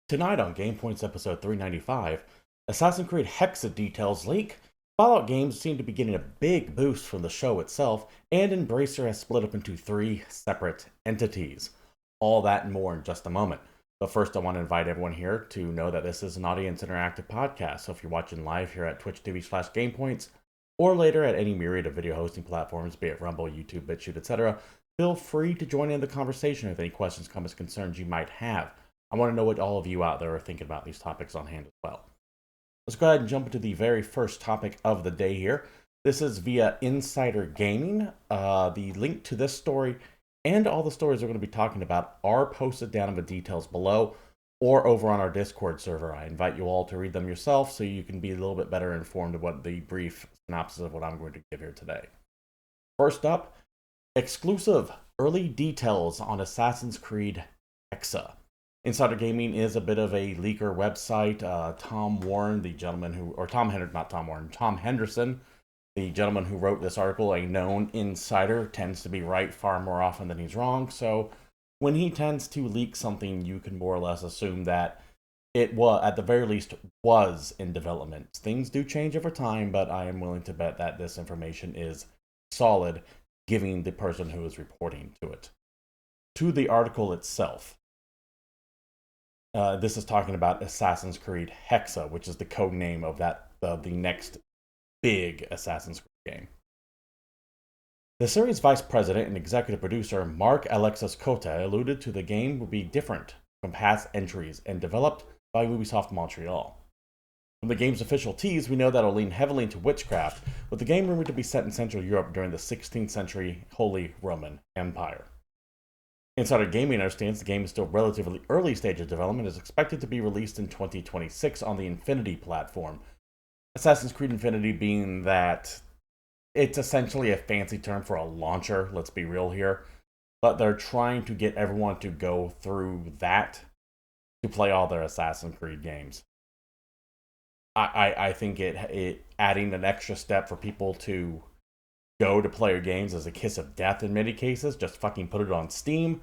Tonight on GamePoints episode 395, Assassin's Creed Hexe details leak, Fallout games seem to be getting a big boost from the show itself, and Embracer has split up into three separate entities. All that and more in just a moment. But first, I want to invite everyone here to know that this is an audience interactive podcast, so if you're watching live here at Twitch TV/GamePoints, or later at any myriad of video hosting platforms, be it Rumble, YouTube, BitChute, etc., feel free to join in the conversation with any questions, comments, concerns you might have. I want to know what all of you out there are thinking about these topics on hand as well. Let's go ahead and jump into the very first topic of the day here. This is via Insider Gaming. The link to this story and all the stories we're going to be talking about are posted down in the details below or over on our Discord server. I invite you all to read them yourself so you can be a little bit better informed of what the brief synopsis of what I'm going to give here today. First up, exclusive early details on Assassin's Creed Hexe. Insider Gaming is a bit of a leaker website. Tom Henderson, the gentleman who wrote this article, a known insider, tends to be right far more often than he's wrong. So when he tends to leak something, you can more or less assume that it was, at the very least, was in development. Things do change over time, but I am willing to bet that this information is solid, given the person who is reporting to it. To the article itself. This is talking about Assassin's Creed Hexe, which is the code name of the next big Assassin's Creed game. The series vice president and executive producer Mark Alexis Cote alluded to the game will be different from past entries and developed by Ubisoft Montreal. From the game's official tease, we know that it'll lean heavily into witchcraft, with the game rumored to be set in Central Europe during the 16th century Holy Roman Empire. Insider Gaming understands the game is still relatively early stage of development and is expected to be released in 2026 on the Infinity platform. Assassin's Creed Infinity being that it's essentially a fancy term for a launcher, let's be real here. But they're trying to get everyone to go through that to play all their Assassin's Creed games. I think it adding an extra step for people to go to player games as a kiss of death in many cases. Just fucking put it on Steam.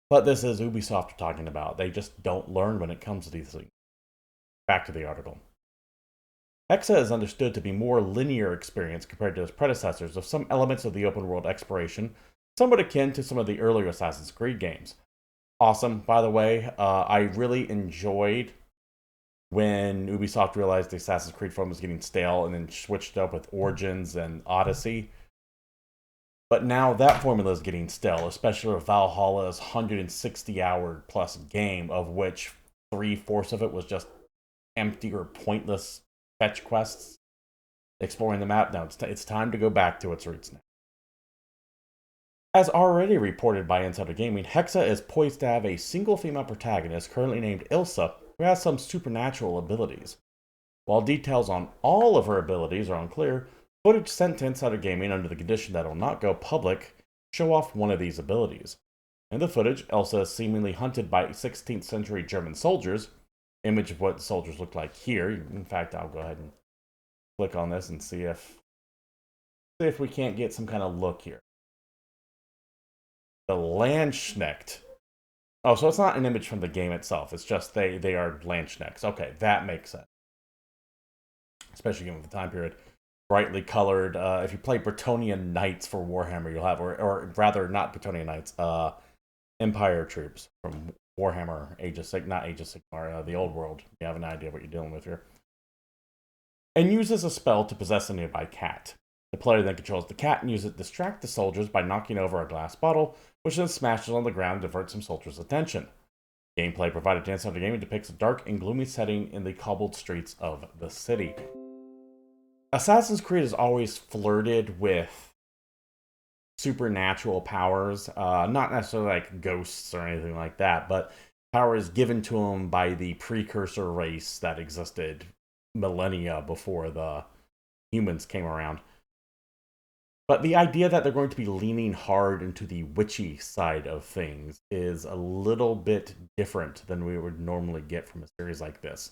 But this is Ubisoft talking about. They just don't learn when it comes to these things. Back to the article. Hexe is understood to be more linear experience compared to its predecessors, with some elements of the open world exploration somewhat akin to some of the earlier Assassin's Creed games. Awesome, by the way. I really enjoyed when Ubisoft realized the Assassin's Creed form was getting stale and then switched up with Origins and Odyssey. But now that formula is getting stale, especially with Valhalla's 160-hour plus game, of which 3/4 of it was just empty or pointless fetch quests, exploring the map. Now it's time to go back to its roots now. As already reported by Insider Gaming, Hexe is poised to have a single female protagonist currently named Ilsa, who has some supernatural abilities. While details on all of her abilities are unclear, footage sent to Insider Gaming under the condition that it will not go public show off one of these abilities. In the footage, Elsa is seemingly hunted by 16th century German soldiers, image of what the soldiers look like here. In fact, I'll go ahead and click on this and see if we can't get some kind of look here. The Landsknecht. Oh, so it's not an image from the game itself. It's just they are Landsknechts. Okay, that makes sense. Especially given the time period. Brightly colored. If you play Bretonnian Knights for Warhammer, you'll have, or rather, not Bretonnian Knights, Empire troops from Warhammer, not Age of Sigmar, the old world. You have an idea what you're dealing with here. And uses a spell to possess a nearby cat. The player then controls the cat and uses it to distract the soldiers by knocking over a glass bottle, which then smashes on the ground and diverts some soldiers' attention. Gameplay provided to Insider Gaming depicts a dark and gloomy setting in the cobbled streets of the city. Assassin's Creed has always flirted with supernatural powers, not necessarily like ghosts or anything like that, but powers given to them by the precursor race that existed millennia before the humans came around. But the idea that they're going to be leaning hard into the witchy side of things is a little bit different than we would normally get from a series like this.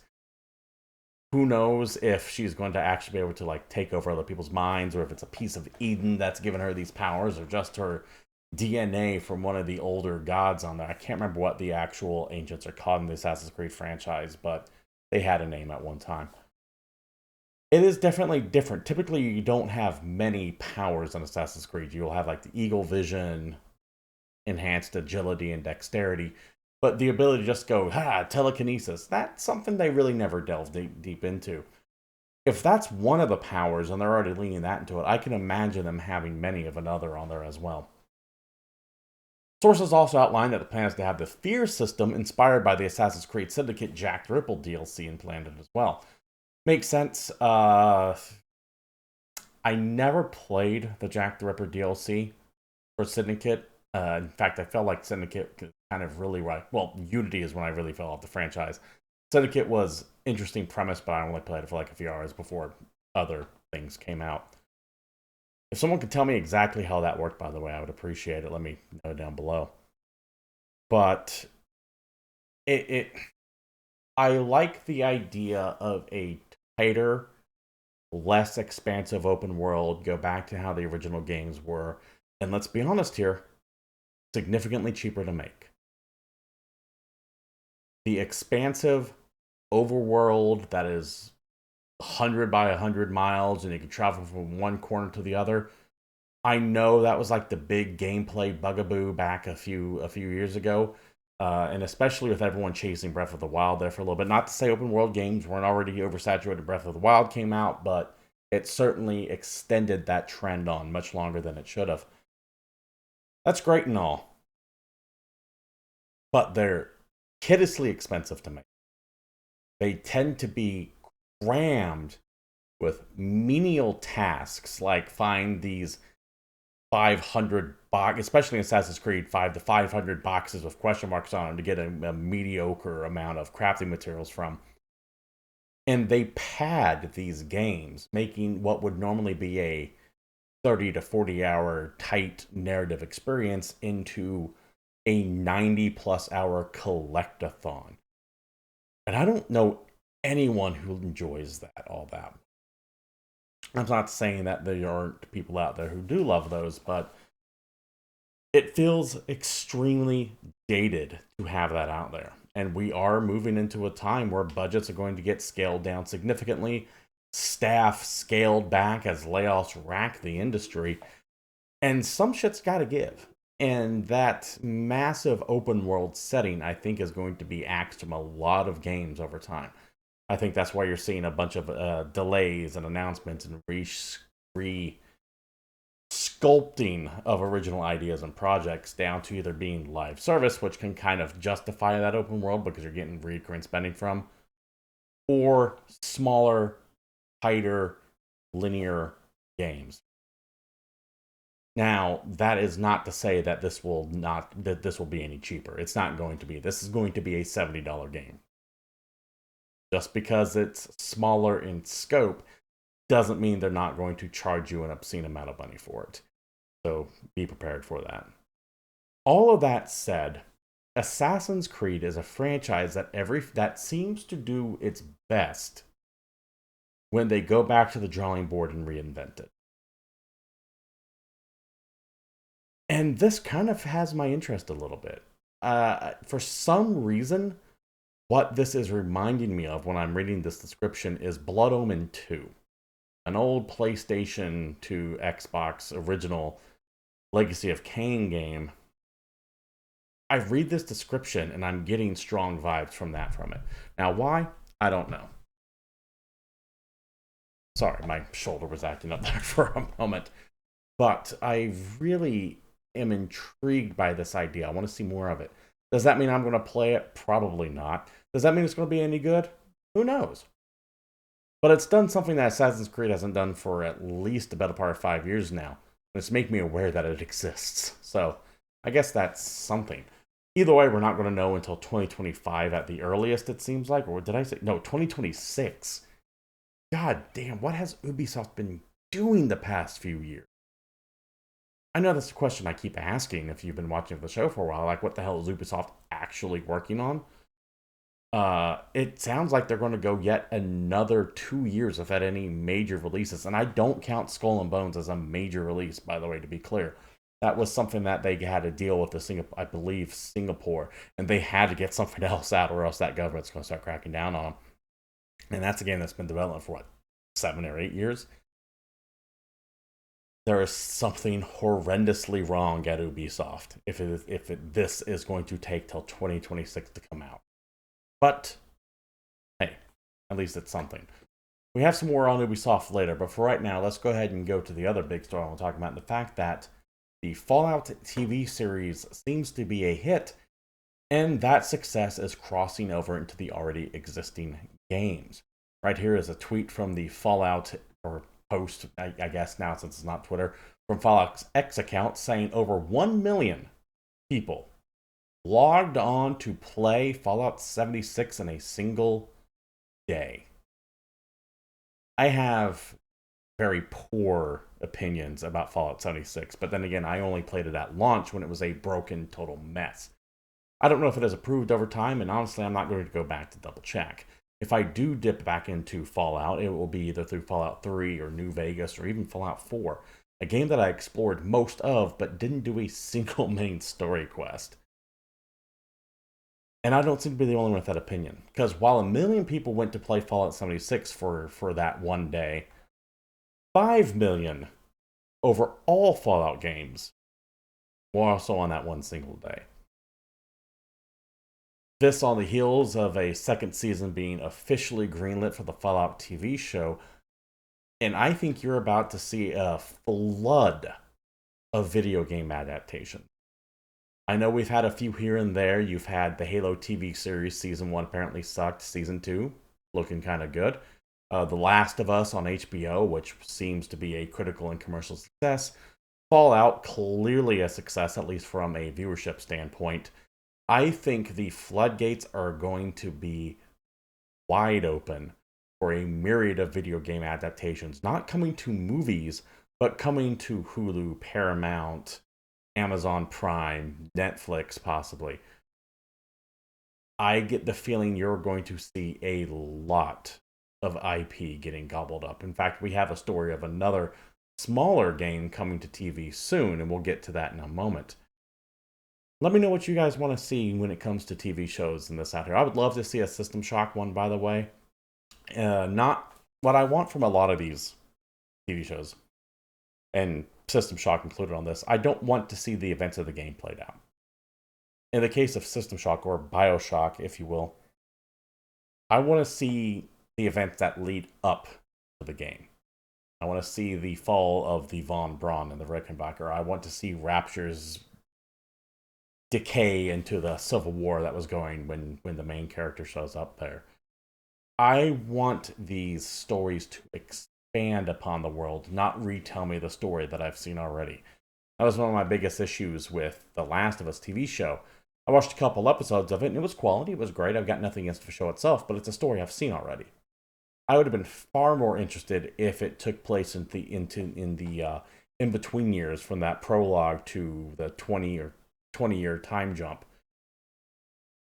Who knows if she's going to actually be able to like take over other people's minds, or if it's a piece of Eden that's given her these powers, or just her DNA from one of the older gods on there. I can't remember what the actual ancients are called in the Assassin's Creed franchise, but they had a name at one time. It is definitely different. Typically, you don't have many powers on Assassin's Creed. You'll have like the eagle vision, enhanced agility and dexterity, but the ability to just go, telekinesis, that's something they really never delved deep into. If that's one of the powers and they're already leaning that into it, I can imagine them having many of another on there as well. Sources also outline that the plan is to have the fear system inspired by the Assassin's Creed Syndicate Jack the Ripper DLC implanted as well. Makes sense. I never played the Jack the Ripper DLC for Syndicate. In fact, I felt like Syndicate kind of really Unity is when I really fell off the franchise. Syndicate was interesting premise, but I only played it for like a few hours before other things came out. If someone could tell me exactly how that worked, by the way, I would appreciate it. Let me know down below. But I like the idea of a tighter, less expansive open world, go back to how the original games were, and let's be honest here, significantly cheaper to make. The expansive overworld that is 100 by 100 miles and you can travel from one corner to the other. I know that was like the big gameplay bugaboo back a few years ago, and especially with everyone chasing Breath of the Wild there for a little bit. Not to say open world games weren't already oversaturated. Breath of the Wild came out, but it certainly extended that trend on much longer than it should have. That's great and all, but they're hideously expensive to make. They tend to be crammed with menial tasks like find these 500 box, especially in Assassin's Creed 5 to 500 boxes with question marks on them to get a mediocre amount of crafting materials from. And they pad these games, making what would normally be a 30 to 40 hour tight narrative experience into a 90 plus hour collectathon. And I don't know anyone who enjoys that all that. I'm not saying that there aren't people out there who do love those, but it feels extremely dated to have that out there. And we are moving into a time where budgets are going to get scaled down significantly, staff scaled back as layoffs rack the industry, and some shit's got to give. And that massive open world setting, I think, is going to be axed from a lot of games over time. I think that's why you're seeing a bunch of delays and announcements and re-sculpting of original ideas and projects down to either being live service, which can kind of justify that open world because you're getting recurrent spending from, or smaller, tighter, linear games. Now, that is not to say that this will be any cheaper. It's not going to be. This is going to be a $70 game. Just because it's smaller in scope doesn't mean they're not going to charge you an obscene amount of money for it. So be prepared for that. All of that said, Assassin's Creed is a franchise that seems to do its best when they go back to the drawing board and reinvent it. And this kind of has my interest a little bit. For some reason, what this is reminding me of when I'm reading this description is Blood Omen 2, an old PlayStation 2 Xbox original Legacy of Kain game. I read this description and I'm getting strong vibes from it. Now, why? I don't know. Sorry, my shoulder was acting up there for a moment. But I really am intrigued by this idea. I want to see more of it. Does that mean I'm going to play it? Probably not. Does that mean it's going to be any good? Who knows? But it's done something that Assassin's Creed hasn't done for at least the better part of 5 years now. And it's making me aware that it exists. So I guess that's something. Either way, we're not going to know until 2025 at the earliest, it seems like. Or did I say? No, 2026. God damn, what has Ubisoft been doing the past few years? I know that's a question I keep asking if you've been watching the show for a while. Like, what the hell is Ubisoft actually working on? It sounds like they're going to go yet another 2 years without any major releases. And I don't count Skull and Bones as a major release, by the way, to be clear. That was something that they had to deal with, I believe, Singapore, and they had to get something else out, or else that government's going to start cracking down on them. And that's a game that's been developed for, what, 7 or 8 years? There is something horrendously wrong at Ubisoft this is going to take till 2026 to come out. But, hey, at least it's something. We have some more on Ubisoft later, but for right now, let's go ahead and go to the other big story I want to talk about, the fact that the Fallout TV series seems to be a hit, and that success is crossing over into the already existing games. Right here is a tweet from the Fallout, or post, I guess now since it's not Twitter, from Fallout's X account saying over 1 million people logged on to play Fallout 76 in a single day. I have very poor opinions about Fallout 76, but then again, I only played it at launch when it was a broken total mess. I don't know if it has improved over time, and honestly, I'm not going to go back to double check. If I do dip back into Fallout, it will be either through Fallout 3 or New Vegas or even Fallout 4, a game that I explored most of but didn't do a single main story quest. And I don't seem to be the only one with that opinion, because while 1 million people went to play Fallout 76 for that one day, 5 million over all Fallout games were also on that one single day. This on the heels of a second season being officially greenlit for the Fallout TV show. And I think you're about to see a flood of video game adaptation. I know we've had a few here and there. You've had the Halo TV series, Season 1 apparently sucked. Season 2, looking kind of good. The Last of Us on HBO, which seems to be a critical and commercial success. Fallout, clearly a success, at least from a viewership standpoint. I think the floodgates are going to be wide open for a myriad of video game adaptations, not coming to movies, but coming to Hulu, Paramount, Amazon Prime, Netflix, possibly. I get the feeling you're going to see a lot of IP getting gobbled up. In fact, we have a story of another smaller game coming to TV soon, and we'll get to that in a moment. Let me know what you guys want to see when it comes to TV shows in this out here. I would love to see a System Shock one, by the way. Not what I want from a lot of these TV shows, and System Shock included on this. I don't want to see the events of the game played out. In the case of System Shock, or Bioshock, if you will, I want to see the events that lead up to the game. I want to see the fall of the Von Braun and the Rickenbacker. I want to see Rapture's decay into the civil war that was going when the main character shows up there. I want these stories to expand upon the world, not retell me the story that I've seen already. That was one of my biggest issues with The Last of Us TV show. I watched a couple episodes of it, and it was quality, it was great. I've got nothing against the show itself, but it's a story I've seen already. I would have been far more interested if it took place in the in-between years, from that prologue to the 20-year time jump.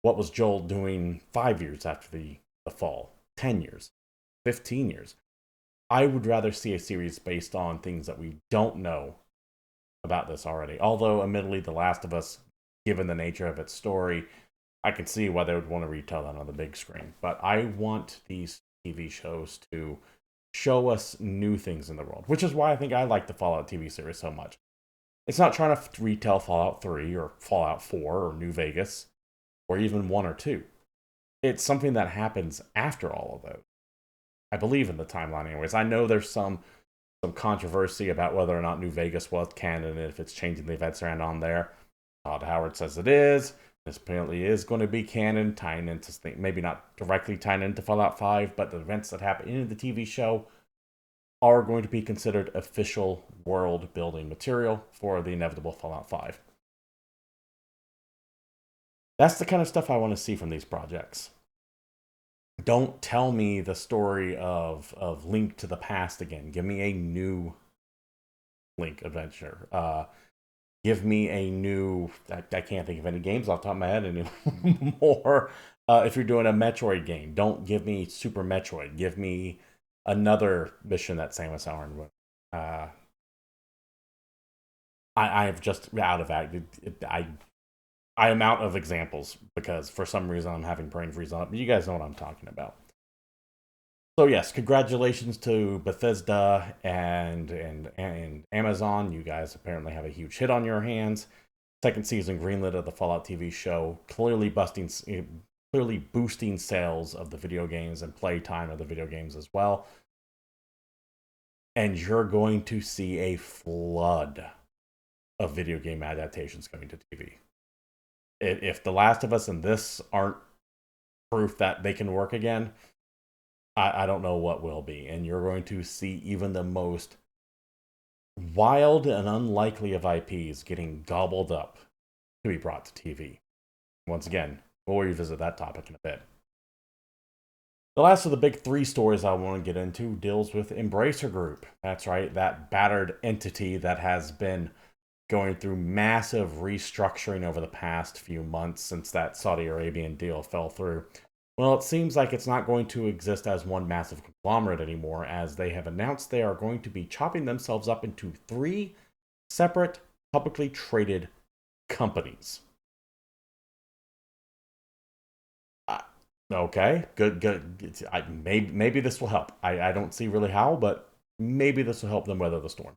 What was Joel doing 5 years after the fall? 10 years? 15 years? I would rather see a series based on things that we don't know about this already. Although, admittedly, The Last of Us, given the nature of its story, I can see why they would want to retell that on the big screen. But I want these TV shows to show us new things in the world, which is why I think I like the Fallout TV series so much. It's not trying to retell Fallout 3 or Fallout 4 or New Vegas or even 1 or 2. It's something that happens after all of those. I believe in the timeline anyways. I know there's some controversy about whether or not New Vegas was canon and if it's changing the events around on there. Todd Howard says it is. This apparently is going to be canon, tying into, maybe not directly tying into Fallout 5, but the events that happen in the TV show are going to be considered official world-building material for the inevitable Fallout 5. That's the kind of stuff I want to see from these projects. Don't tell me the story of Link to the Past again. Give me a new Link adventure. Give me a new... I can't think of any games off the top of my head anymore. If you're doing a Metroid game, don't give me Super Metroid. Give me another mission that Samus Aran would. I've just out of I am out of examples because for some reason I'm having brain freeze on it, but you guys know what I'm talking about. So yes, congratulations to Bethesda and Amazon. You guys apparently have a huge hit on your hands. Second season greenlit of the Fallout TV show, clearly boosting sales of the video games and playtime of the video games as well. And you're going to see a flood of video game adaptations coming to TV. If The Last of Us and this aren't proof that they can work again, I don't know what will be. And you're going to see even the most wild and unlikely of IPs getting gobbled up to be brought to TV. Once again, we'll revisit that topic in a bit. The last of the big three stories I want to get into deals with Embracer Group. That's right, that battered entity that has been going through massive restructuring over the past few months since that Saudi Arabian deal fell through. Well, it seems like it's not going to exist as one massive conglomerate anymore, as they have announced they are going to be chopping themselves up into 3 separate publicly traded companies. Okay, good. Maybe this will help. I don't see really how, but maybe this will help them weather the storm.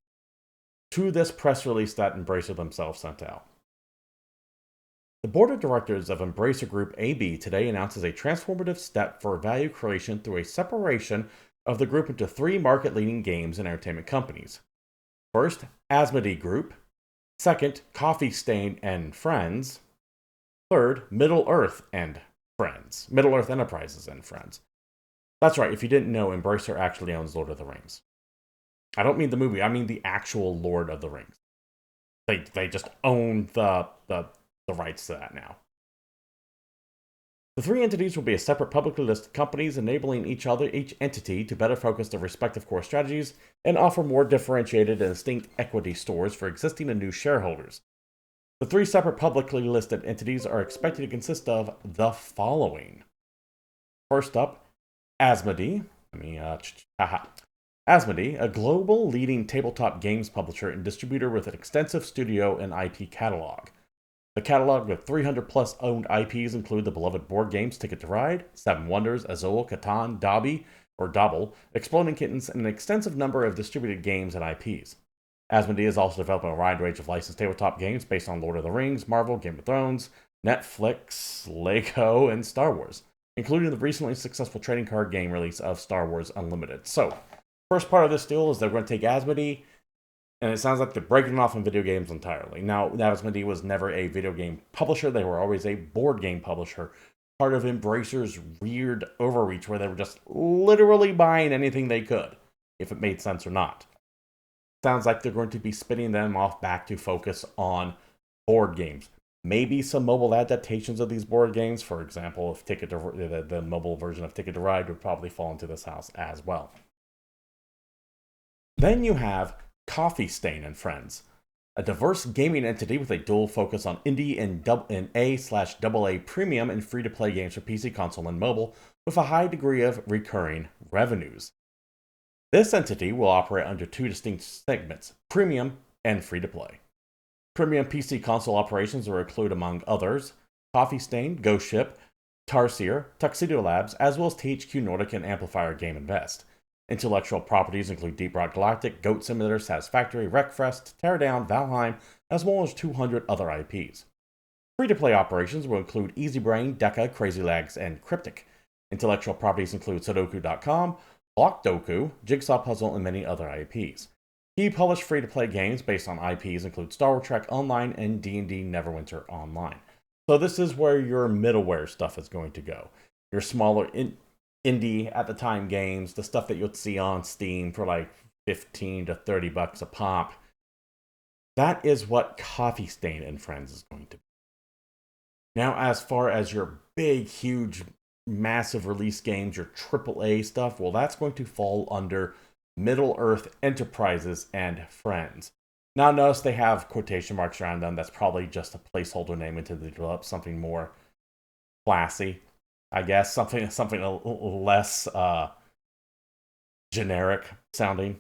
To this press release that Embracer themselves sent out. The board of directors of Embracer Group AB today announces a transformative step for value creation through a separation of the group into 3 market-leading games and entertainment companies. First, Asmodee Group. Second, Coffee Stain and Friends. Third, Middle-earth Enterprises and Friends. That's right, if you didn't know, Embracer actually owns Lord of the Rings. I don't mean the movie, I mean the actual Lord of the Rings. They just own the rights to that now. The 3 entities will be a separate publicly listed companies, enabling each entity to better focus their respective core strategies and offer more differentiated and distinct equity stores for existing and new shareholders. The 3 separate publicly listed entities are expected to consist of the following. First up, Asmodee. Asmodee, a global leading tabletop games publisher and distributor with an extensive studio and IP catalog. The catalog of 300 plus owned IPs include the beloved board games Ticket to Ride, Seven Wonders, Azul, Catan, Dobble, Exploding Kittens, and an extensive number of distributed games and IPs. Asmodee is also developing a wide range of licensed tabletop games based on Lord of the Rings, Marvel, Game of Thrones, Netflix, Lego, and Star Wars, including the recently successful trading card game release of Star Wars Unlimited. So, first part of this deal is they're going to take Asmodee, and it sounds like they're breaking it off in video games entirely. Now, Asmodee was never a video game publisher. They were always a board game publisher. Part of Embracer's weird overreach where they were just literally buying anything they could, if it made sense or not. Sounds like they're going to be spinning them off back to focus on board games. Maybe some mobile adaptations of these board games. For example, if the mobile version of Ticket to Ride would probably fall into this house as well. Then you have Coffee Stain and Friends, a diverse gaming entity with a dual focus on indie and A/AA premium and free-to-play games for PC, console, and mobile, with a high degree of recurring revenues. This entity will operate under 2 distinct segments, premium and free-to-play. Premium PC console operations will include, among others, Coffee Stain, Ghost Ship, Tarsier, Tuxedo Labs, as well as THQ Nordic and Amplifier Game Invest. Intellectual properties include Deep Rock Galactic, Goat Simulator, Satisfactory, Wreckfest, Teardown, Valheim, as well as 200 other IPs. Free-to-play operations will include EasyBrain, Deca, Crazy Legs, and Cryptic. Intellectual properties include Sudoku.com, BlockDoku, Jigsaw Puzzle, and many other IPs. Key published free-to-play games based on IPs include Star Wars Trek Online and D&D Neverwinter Online. So this is where your middleware stuff is going to go. Your smaller indie at the time games, the stuff that you'll see on Steam for like $15 to $30 a pop. That is what Coffee Stain and Friends is going to be. Now, as far as your big, huge, massive release games, your AAA stuff, well, that's going to fall under Middle-earth Enterprises and Friends. Now, notice they have quotation marks around them. That's probably just a placeholder name until they develop something more classy, I guess. Something less generic sounding.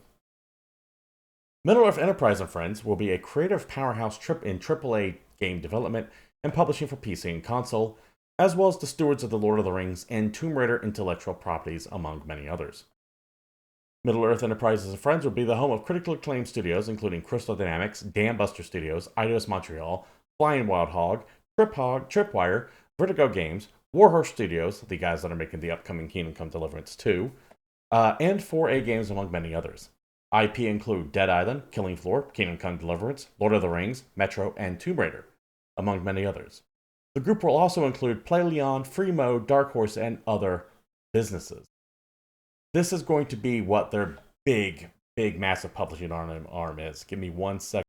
Middle-earth Enterprise and Friends will be a creative powerhouse in AAA game development and publishing for PC and console, as well as the stewards of the Lord of the Rings and Tomb Raider intellectual properties, among many others. Middle-earth Enterprises and Friends will be the home of critically acclaimed studios, including Crystal Dynamics, Dam Buster Studios, Eidos Montreal, Flying Wild Hog, Tripwire, Vertigo Games, Warhorse Studios, the guys that are making the upcoming Kingdom Come Deliverance 2, and 4A Games, among many others. IP include Dead Island, Killing Floor, Kingdom Come Deliverance, Lord of the Rings, Metro, and Tomb Raider, among many others. The group will also include PlayLeon, Free Mode, Dark Horse, and other businesses. This is going to be what their big, massive publishing arm is. Give me 1 second.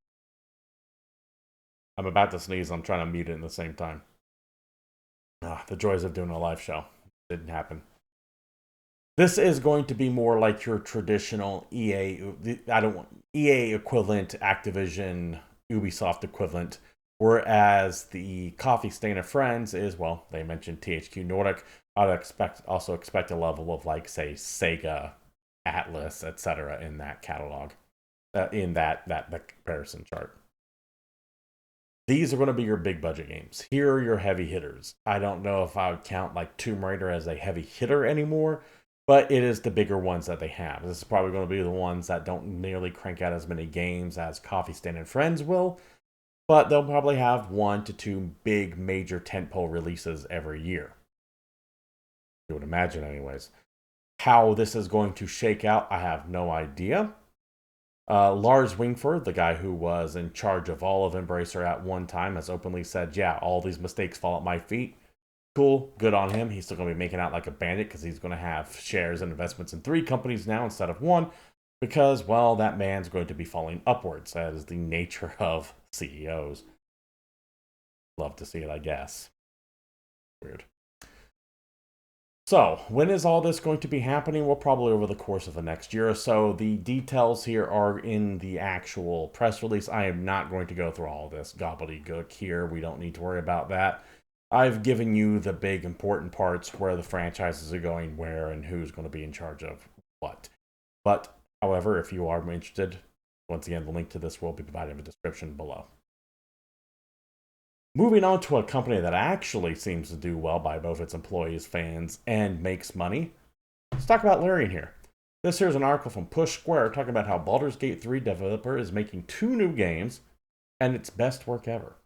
I'm about to sneeze. I'm trying to mute it at the same time. The joys of doing a live show. Didn't happen. This is going to be more like your traditional EA equivalent, Activision, Ubisoft equivalent, whereas the Coffee Stain of Friends is, well, they mentioned THQ Nordic. I'd also expect a level of, like, say, Sega, Atlas, etc. in that catalog, in that comparison chart. These are going to be your big budget games. Here are your heavy hitters. I don't know if I would count like Tomb Raider as a heavy hitter anymore, but it is the bigger ones that they have. This is probably going to be the ones that don't nearly crank out as many games as Coffee Stain and Friends will, but they'll probably have 1 to 2 big major tentpole releases every year. You would imagine anyways. How this is going to shake out, I have no idea. Lars Wingford, the guy who was in charge of all of Embracer at one time, has openly said, yeah, all these mistakes fall at my feet. Cool, good on him. He's still going to be making out like a bandit because he's going to have shares and investments in 3 companies now instead of 1 because, well, that man's going to be falling upwards. That is the nature of CEOs. Love to see it, I guess. Weird. So, when is all this going to be happening? Well, probably over the course of the next year or so. The details here are in the actual press release. I am not going to go through all this gobbledygook here. We don't need to worry about that. I've given you the big important parts, where the franchises are going where and who's going to be in charge of what. But, however, if you are interested, once again, the link to this will be provided in the description below. Moving on to a company that actually seems to do well by both its employees, fans, and makes money. Let's talk about Larian here. This here's an article from Push Square talking about how Baldur's Gate 3 developer is making 2 new games and its best work ever.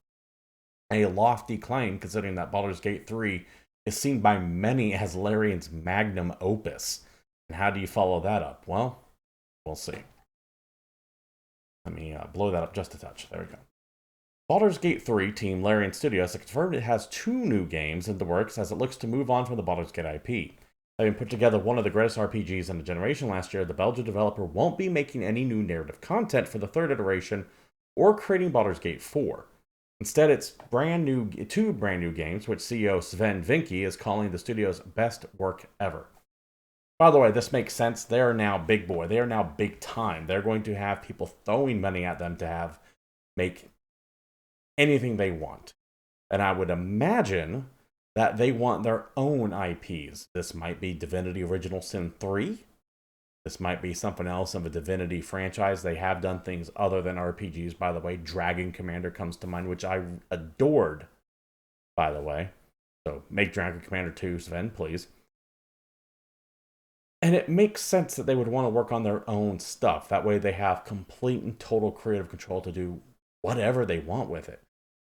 A lofty claim, considering that Baldur's Gate 3 is seen by many as Larian's magnum opus. And how do you follow that up? Well, we'll see. Let me blow that up just a touch. There we go. Baldur's Gate 3 team Larian Studios has confirmed it has 2 new games in the works as it looks to move on from the Baldur's Gate IP. Having put together one of the greatest RPGs in the generation last year, the Belgian developer won't be making any new narrative content for the 3rd iteration or creating Baldur's Gate 4. Instead, it's 2 brand new games, which CEO Sven Vinke is calling the studio's best work ever. By the way, this makes sense. They are now big boy. They are now big time. They're going to have people throwing money at them to make anything they want. And I would imagine that they want their own IPs. This might be Divinity Original Sin 3. This might be something else of a Divinity franchise. They have done things other than RPGs, by the way. Dragon Commander comes to mind, which I adored, by the way. So make Dragon Commander 2, Sven, please. And it makes sense that they would want to work on their own stuff. That way they have complete and total creative control to do whatever they want with it.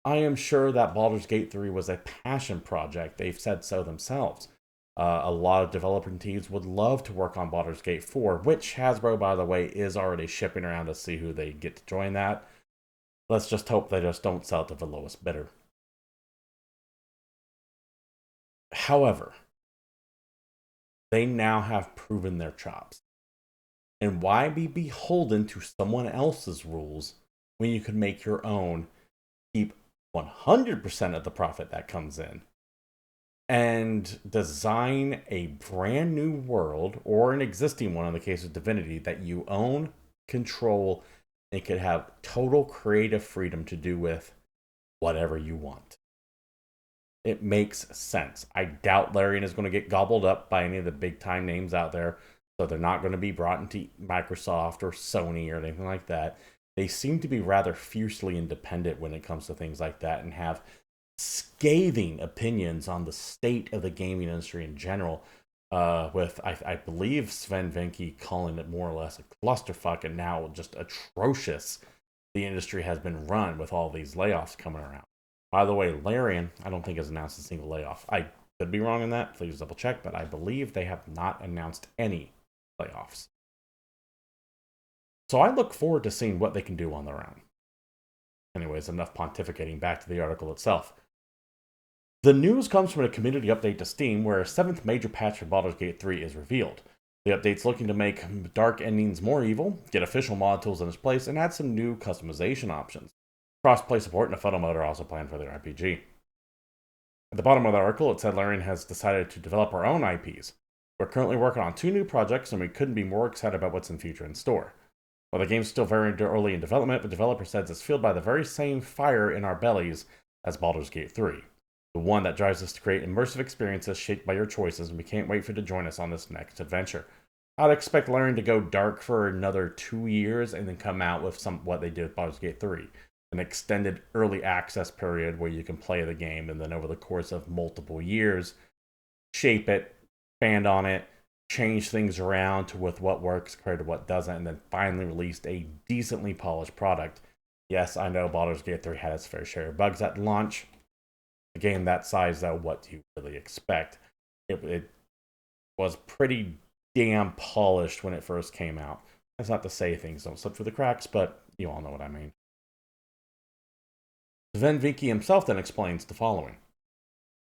I am sure that Baldur's Gate 3 was a passion project. They've said so themselves. A lot of developing teams would love to work on Baldur's Gate 4, which Hasbro, by the way, is already shipping around to see who they get to join that. Let's just hope they just don't sell it to the lowest bidder. However, they now have proven their chops. And why be beholden to someone else's rules when you can make your own, keep 100% of the profit that comes in, and design a brand new world, or an existing one in the case of Divinity, that you own, control, and could have total creative freedom to do with whatever you want. It makes sense. I doubt Larian is going to get gobbled up by any of the big time names out there. So they're not going to be brought into Microsoft or Sony or anything like that. They seem to be rather fiercely independent when it comes to things like that and have scathing opinions on the state of the gaming industry in general. With I believe Sven Vinke calling it more or less a clusterfuck, and now just atrocious the industry has been run with all these layoffs coming around. By the way, Larian, I don't think has announced a single layoff. I could be wrong on that. Please double check, but I believe they have not announced any layoffs. So I look forward to seeing what they can do on their own. Anyways, enough pontificating. Back to the article itself. The news comes from a community update to Steam where a 7th major patch for Baldur's Gate 3 is revealed. The update's looking to make dark endings more evil, get official mod tools in its place, and add some new customization options. Cross-play support and a photo mode are also planned for the RPG. At the bottom of the article, it said Larian has decided to develop our own IPs. We're currently working on 2 new projects, and we couldn't be more excited about what's in future in store. While the game's still very early in development, the developer says it's fueled by the very same fire in our bellies as Baldur's Gate 3. The one that drives us to create immersive experiences shaped by your choices, and we can't wait for you to join us on this next adventure. I'd expect Larian to go dark for another 2 years and then come out with what they did with Baldur's Gate 3. An extended early access period where you can play the game and then over the course of multiple years, shape it, expand on it, change things around to with what works compared to what doesn't, and then finally released a decently polished product. Yes, I know Baldur's Gate 3 had its fair share of bugs at launch. A game that size, though, what do you really expect? It was pretty damn polished when it first came out. That's not to say things don't slip through the cracks, but you all know what I mean. Sven Vinke himself then explains the following.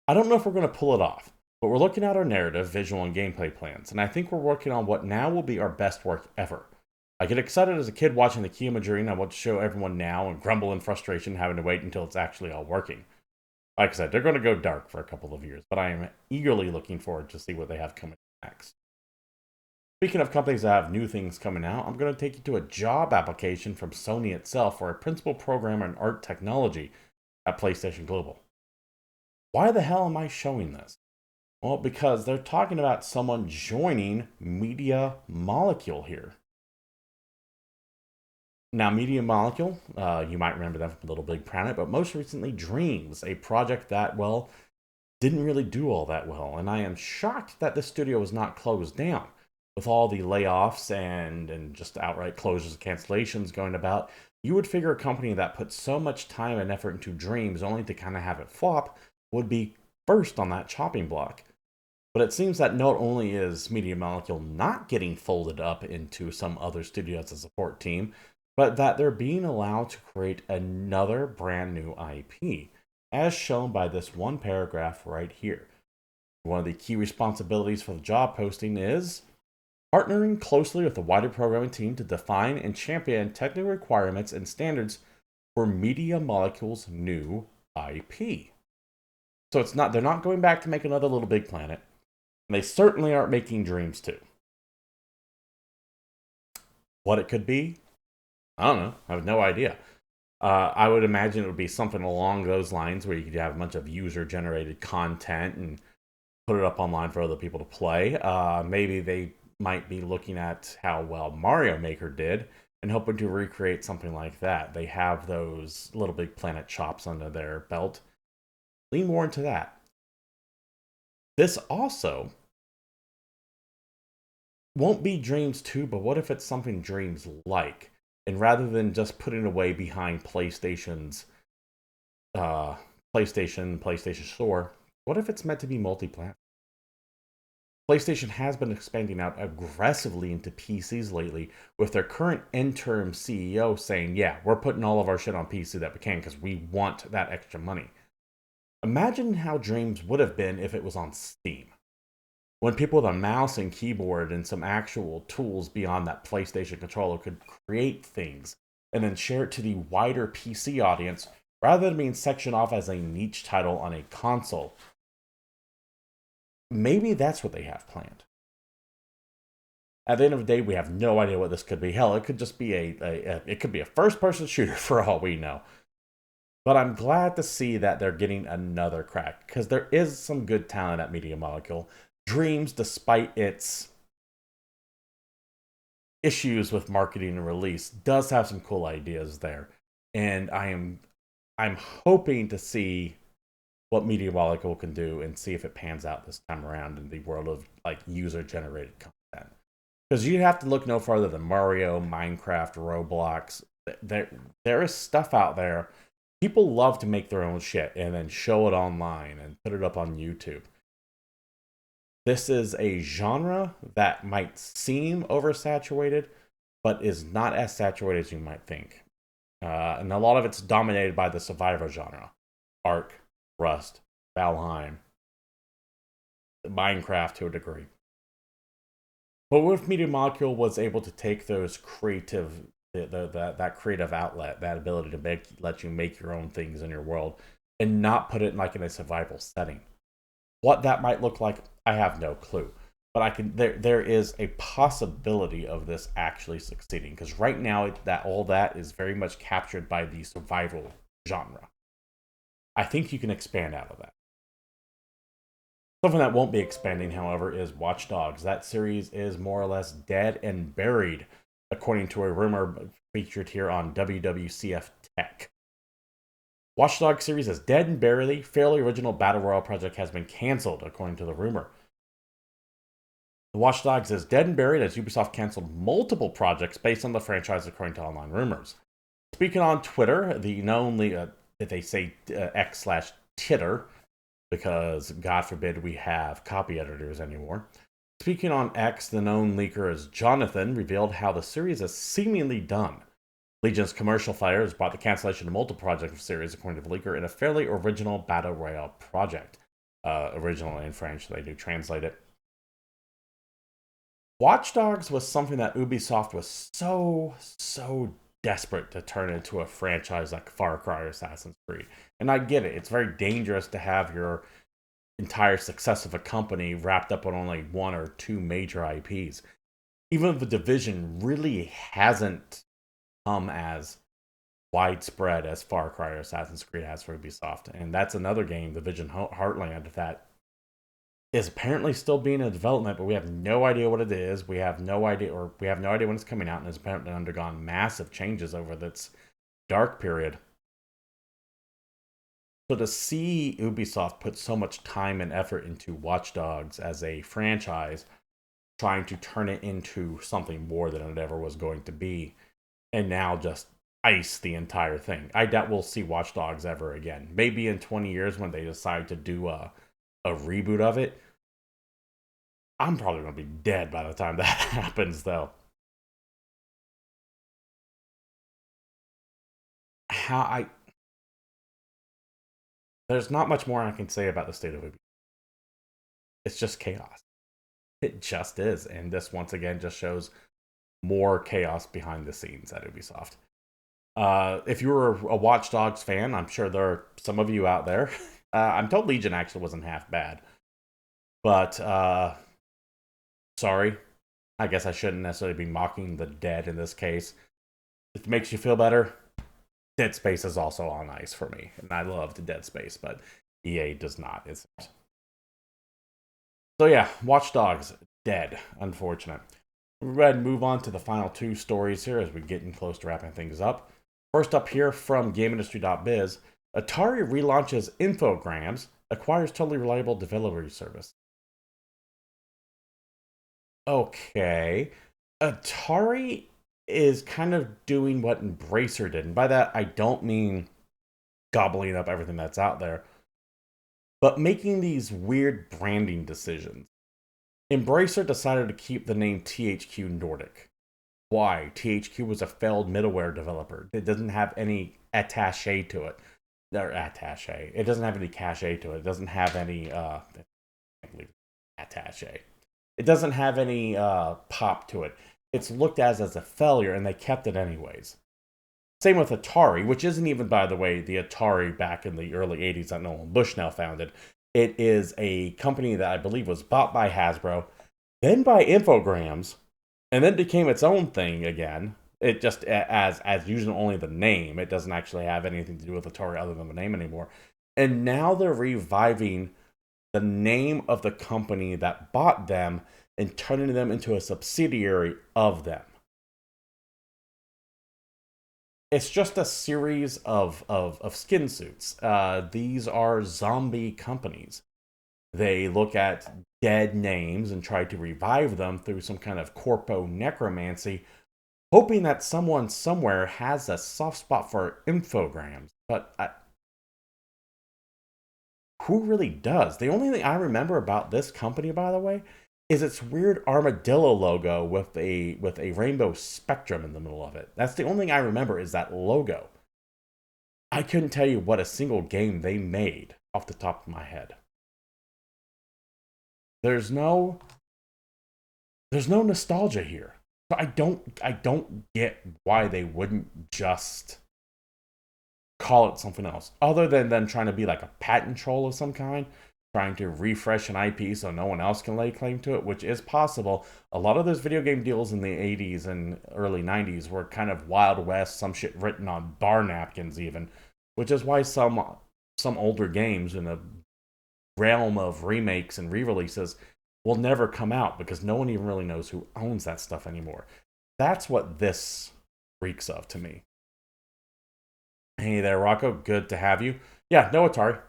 I don't know if we're going to pull it off, but we're looking at our narrative, visual, and gameplay plans, and I think we're working on what now will be our best work ever. I get excited as a kid watching the key imagery, and I want to show everyone now and grumble in frustration having to wait until it's actually all working. Like I said, they're going to go dark for a couple of years, but I am eagerly looking forward to see what they have coming next. Speaking of companies that have new things coming out, I'm going to take you to a job application from Sony itself for a principal programmer in art technology at PlayStation Global. Why the hell am I showing this? Well, because they're talking about someone joining Media Molecule here. Now, Media Molecule, you might remember them from Little Big Planet, but most recently Dreams, a project that, well, didn't really do all that well. And I am shocked that the studio was not closed down. With all the layoffs and just outright closures and cancellations going about, you would figure a company that put so much time and effort into Dreams only to kind of have it flop would be first on that chopping block. But it seems that not only is Media Molecule not getting folded up into some other studio as a support team, but that they're being allowed to create another brand new IP, as shown by this one paragraph right here. One of the key responsibilities for the job posting is partnering closely with the wider programming team to define and champion technical requirements and standards for Media Molecule's new IP. So they're not going back to make another Little Big Planet. And they certainly aren't making Dreams 2. What it could be? I don't know. I have no idea. I would imagine it would be something along those lines where you could have a bunch of user-generated content and put it up online for other people to play. Maybe they might be looking at how well Mario Maker did and hoping to recreate something like that. They have those Little Big Planet chops under their belt. Lean more into that. This also won't be Dreams 2, but what if it's something Dreams like? And rather than just putting it away behind PlayStation Store, what if it's meant to be multi-platform? PlayStation has been expanding out aggressively into PCs lately, with their current interim CEO saying, yeah, we're putting all of our shit on PC that we can because we want that extra money. Imagine how Dreams would have been if it was on Steam. When people with a mouse and keyboard and some actual tools beyond that PlayStation controller could create things and then share it to the wider PC audience rather than being sectioned off as a niche title on a console. Maybe that's what they have planned. At the end of the day, we have no idea what this could be. Hell, it could just be it could be a first-person shooter for all we know. But I'm glad to see that they're getting another crack, because there is some good talent at Media Molecule. Dreams, despite its issues with marketing and release, does have some cool ideas there. And I'm hoping to see what Media Molecule can do and see if it pans out this time around in the world of like user generated content. Because you have to look no further than Mario, Minecraft, Roblox. There is stuff out there. People love to make their own shit and then show it online and put it up on YouTube. This is a genre that might seem oversaturated, but is not as saturated as you might think. And a lot of it's dominated by the survivor genre. Ark, Rust, Valheim, Minecraft to a degree. But what if Media Molecule was able to take those creative, that creative outlet, that ability to let you make your own things in your world, and not put it like in a survival setting? What that might look like, I have no clue. But there is a possibility of this actually succeeding, because right now all that is very much captured by the survival genre. I think you can expand out of that. Something that won't be expanding, however, is Watch Dogs. That series is more or less dead and buried, according to a rumor featured here on WWCF Tech. Watch Dogs series is dead and buried. Fairly original Battle Royale project has been cancelled, according to the rumor. The Watch Dogs is dead and buried as Ubisoft canceled multiple projects based on the franchise, according to online rumors. Speaking on Twitter, the known they say X/Titter, because God forbid we have copy editors anymore. Speaking on X, the known leaker as Jonathan revealed how the series is seemingly done. Legion's commercial fire has brought the cancellation of multiple projects of the series, according to the leaker, in a fairly original Battle Royale project. Original in French, they do translate it. Watch Dogs was something that Ubisoft was so desperate to turn into a franchise like Far Cry or Assassin's Creed. And I get it. It's very dangerous to have your entire success of a company wrapped up on only one or two major IPs. Even if the Division really hasn't come as widespread as Far Cry or Assassin's Creed has for Ubisoft. And that's another game, Division Heartland, that is apparently still being in development, but we have no idea what it is. We have no idea when it's coming out, and it's apparently undergone massive changes over its dark period. So to see Ubisoft put so much time and effort into Watch Dogs as a franchise, trying to turn it into something more than it ever was going to be, and now just ice the entire thing. I doubt we'll see Watch Dogs ever again. Maybe in 20 years when they decide to do a reboot of it. I'm probably going to be dead by the time that happens, though. There's not much more I can say about the state of Ubisoft. It's just chaos. It just is. And this, once again, just shows more chaos behind the scenes at Ubisoft. If you were a Watch Dogs fan, I'm sure there are some of you out there. I'm told Legion actually wasn't half bad. But, sorry. I guess I shouldn't necessarily be mocking the dead in this case. If it makes you feel better, Dead Space is also on ice for me. And I loved Dead Space, but EA does not. So yeah, Watch Dogs, dead. Unfortunate. We're ready to move on to the final two stories here as we're getting close to wrapping things up. First up here from GameIndustry.biz, Atari relaunches Infogrames, acquires totally reliable delivery service. Okay. Atari is kind of doing what Embracer did. And by that, I don't mean gobbling up everything that's out there, but making these weird branding decisions. Embracer decided to keep the name THQ Nordic. Why? THQ was a failed middleware developer. It doesn't have any attaché to it. It doesn't have any cachet to it. It doesn't have any I can't believe attaché. It doesn't have any pop to it. It's looked at as a failure, and they kept it anyways. Same with Atari, which isn't even, by the way, the Atari back in the early 80s that Nolan Bushnell founded. It is a company that I believe was bought by Hasbro, then by Infogrames, and then became its own thing again. It just, as using only the name, it doesn't actually have anything to do with Atari other than the name anymore. And now they're reviving the name of the company that bought them and turning them into a subsidiary of them. it's just a series of skin suits. These are zombie companies. They look at dead names and try to revive them through some kind of corpo necromancy, hoping that someone somewhere has a soft spot for infogrames. But who really does? The only thing I remember about this company, by the way, is its weird armadillo logo with a rainbow spectrum in the middle of it. That's the only thing I remember is that logo. I couldn't tell you what a single game they made off the top of my head. There's no nostalgia here. So I don't get why they wouldn't just call it something else other than them trying to be like a patent troll of some kind, trying to refresh an IP so no one else can lay claim to it, which is possible. A lot of those video game deals in the 80s and early 90s were kind of Wild West, some shit written on bar napkins even, which is why some older games in the realm of remakes and re-releases will never come out because no one even really knows who owns that stuff anymore. That's what this reeks of to me. Hey there, Rocco. Good to have you. Yeah, no Atari.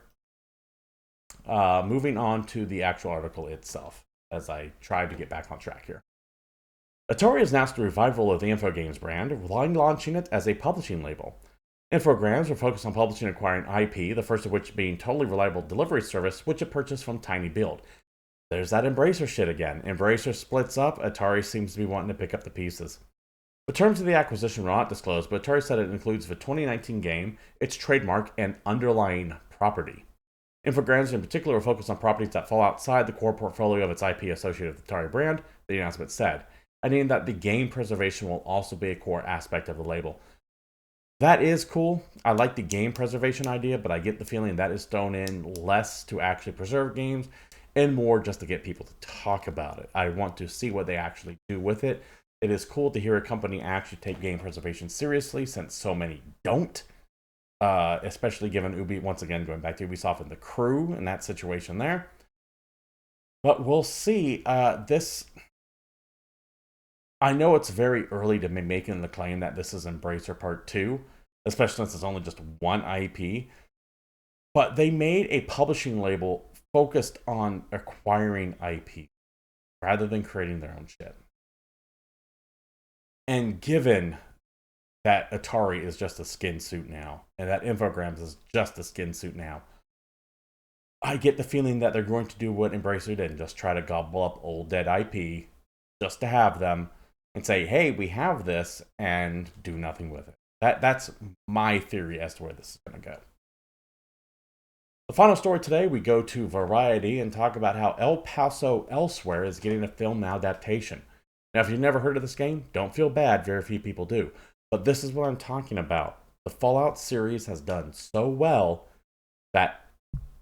Moving on to the actual article itself, as I try to get back on track here. Atari has announced a revival of the Infogames brand, launching it as a publishing label. Infogrames will focus on publishing and acquiring IP, the first of which being totally reliable delivery service, which it purchased from Tiny Build. There's that Embracer shit again. Embracer splits up, Atari seems to be wanting to pick up the pieces. The terms of the acquisition were not disclosed, but Atari said it includes the 2019 game, its trademark, and underlying property. Infogrames in particular will focus on properties that fall outside the core portfolio of its IP associated with the Atari brand, the announcement said, adding that the game preservation will also be a core aspect of the label. That is cool. I like the game preservation idea, but I get the feeling that is thrown in less to actually preserve games and more just to get people to talk about it. I want to see what they actually do with it. It is cool to hear a company actually take game preservation seriously, since so many don't. Especially given once again, going back to Ubisoft and the Crew and that situation there. But we'll see. I know it's very early to be making the claim that this is Embracer Part 2, especially since it's only just one IP. But they made a publishing label focused on acquiring IP rather than creating their own shit. And given that Atari is just a skin suit now, and that Infogrames is just a skin suit now, I get the feeling that they're going to do what Embracer did and just try to gobble up old dead IP just to have them and say, hey, we have this, and do nothing with it. That's my theory as to where this is going to go. The final story today, we go to Variety and talk about how El Paso Elsewhere is getting a film adaptation. Now, if you've never heard of this game, don't feel bad, very few people do. But this is what I'm talking about. The Fallout series has done so well that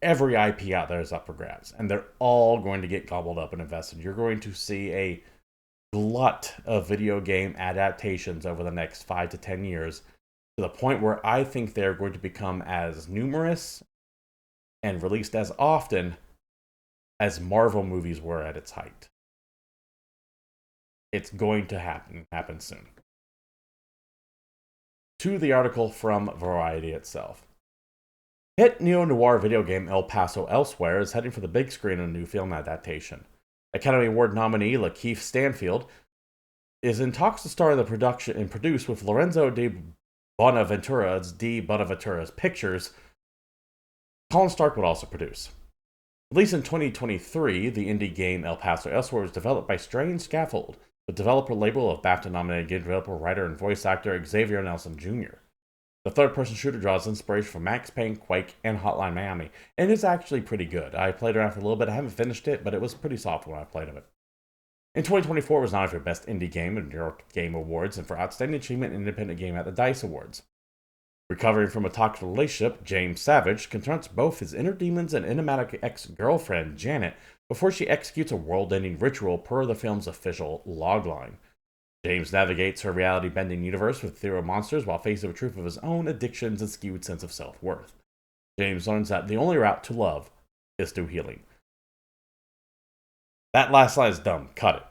every IP out there is up for grabs. And they're all going to get gobbled up and invested. You're going to see a glut of video game adaptations over the next 5 to 10 years, to the point where I think they're going to become as numerous and released as often as Marvel movies were at its height. It's going to happen soon. To the article from Variety itself. Hit neo-noir video game El Paso Elsewhere is heading for the big screen in a new film adaptation. Academy Award nominee LaKeith Stanfield is in talks to star in the production and produce with Lorenzo de Bonaventura's Pictures. Colin Stark would also produce. Released in 2023, the indie game El Paso Elsewhere was developed by Strange Scaffold, the developer label of BAFTA-nominated game developer, writer, and voice actor Xavier Nelson Jr. The third-person shooter draws inspiration from Max Payne, Quake, and Hotline Miami, and it's actually pretty good. I played around for a little bit. I haven't finished it, but it was pretty soft when I played of it. In 2024, it was nominated for Best Indie Game at the New York Game Awards and for Outstanding Achievement in Independent Game at the DICE Awards. Recovering from a toxic relationship, James Savage confronts both his inner demons and enigmatic ex-girlfriend, Janet, before she executes a world-ending ritual per the film's official logline. James navigates her reality-bending universe with ethereal monsters while facing the truth of his own addictions and skewed sense of self-worth. James learns that the only route to love is through healing. That last line is dumb. Cut it.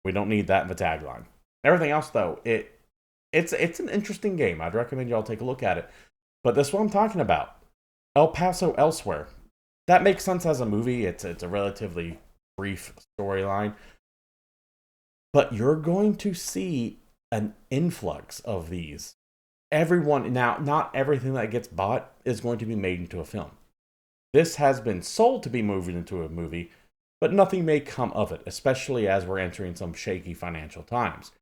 We don't need that in the tagline. Everything else, though, it It's an interesting game. I'd recommend y'all take a look at it. But this is what I'm talking about. El Paso Elsewhere. That makes sense as a movie. It's a relatively brief storyline. But you're going to see an influx of these. Everyone, now, not everything that gets bought is going to be made into a film. This has been sold to be moved into a movie, but nothing may come of it, especially as we're entering some shaky financial times.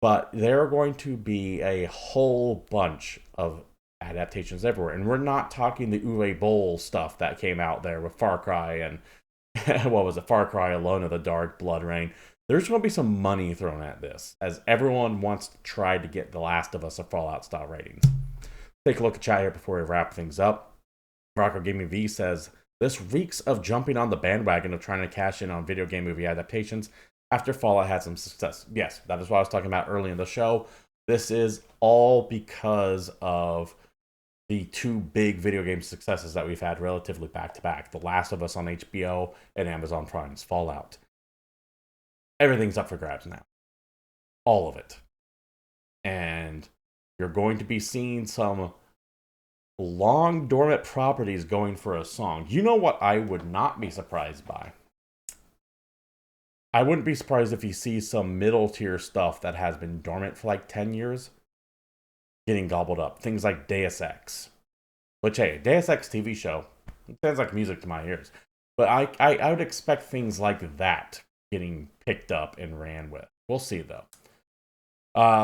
But there are going to be a whole bunch of adaptations everywhere. And we're not talking the Uwe Boll stuff that came out there with Far Cry and what was it, Far Cry, Alone in the Dark, Blood Rain. There's going to be some money thrown at this, as everyone wants to try to get The Last of Us a Fallout style ratings. Take a look at chat here before we wrap things up. Rocco Gaming V says, this reeks of jumping on the bandwagon of trying to cash in on video game movie adaptations after Fallout had some success. Yes, that is what I was talking about early in the show. This is all because of the two big video game successes that we've had relatively back to back. The Last of Us on HBO and Amazon Prime's Fallout. Everything's up for grabs now. All of it. And you're going to be seeing some long dormant properties going for a song. You know what I would not be surprised by? I wouldn't be surprised if you see some middle tier stuff that has been dormant for like 10 years getting gobbled up. Things like Deus Ex. Which, hey, Deus Ex TV show, it sounds like music to my ears. But I would expect things like that getting picked up and ran with. We'll see, though.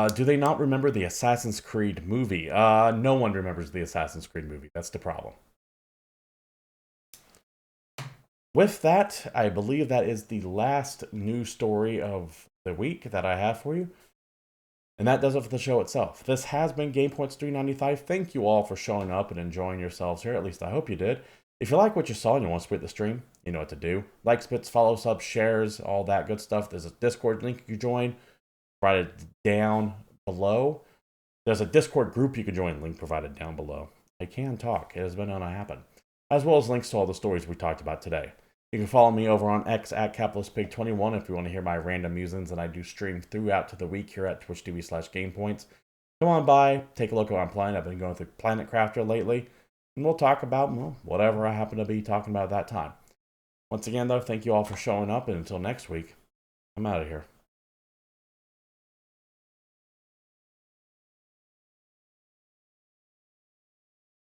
Do they not remember the Assassin's Creed movie? No one remembers the Assassin's Creed movie. That's the problem. With that, I believe that is the last news story of the week that I have for you. And that does it for the show itself. This has been GamePoints 395. Thank you all for showing up and enjoying yourselves here. At least I hope you did. If you like what you saw and you want to split the stream, you know what to do. Likes, bits, follow, subs, shares, all that good stuff. There's a Discord link you can join. Provided down below. There's a Discord group you can join. Link provided down below. I can talk. It has been known to happen. As well as links to all the stories we talked about today. You can follow me over on X at CapitalistPig21 if you want to hear my random musings that I do stream throughout to the week here at twitch.tv/GamePoints. Come on by, take a look at what I'm playing. I've been going through Planet Crafter lately, and we'll talk about whatever I happen to be talking about at that time. Once again, though, thank you all for showing up, and until next week, I'm out of here.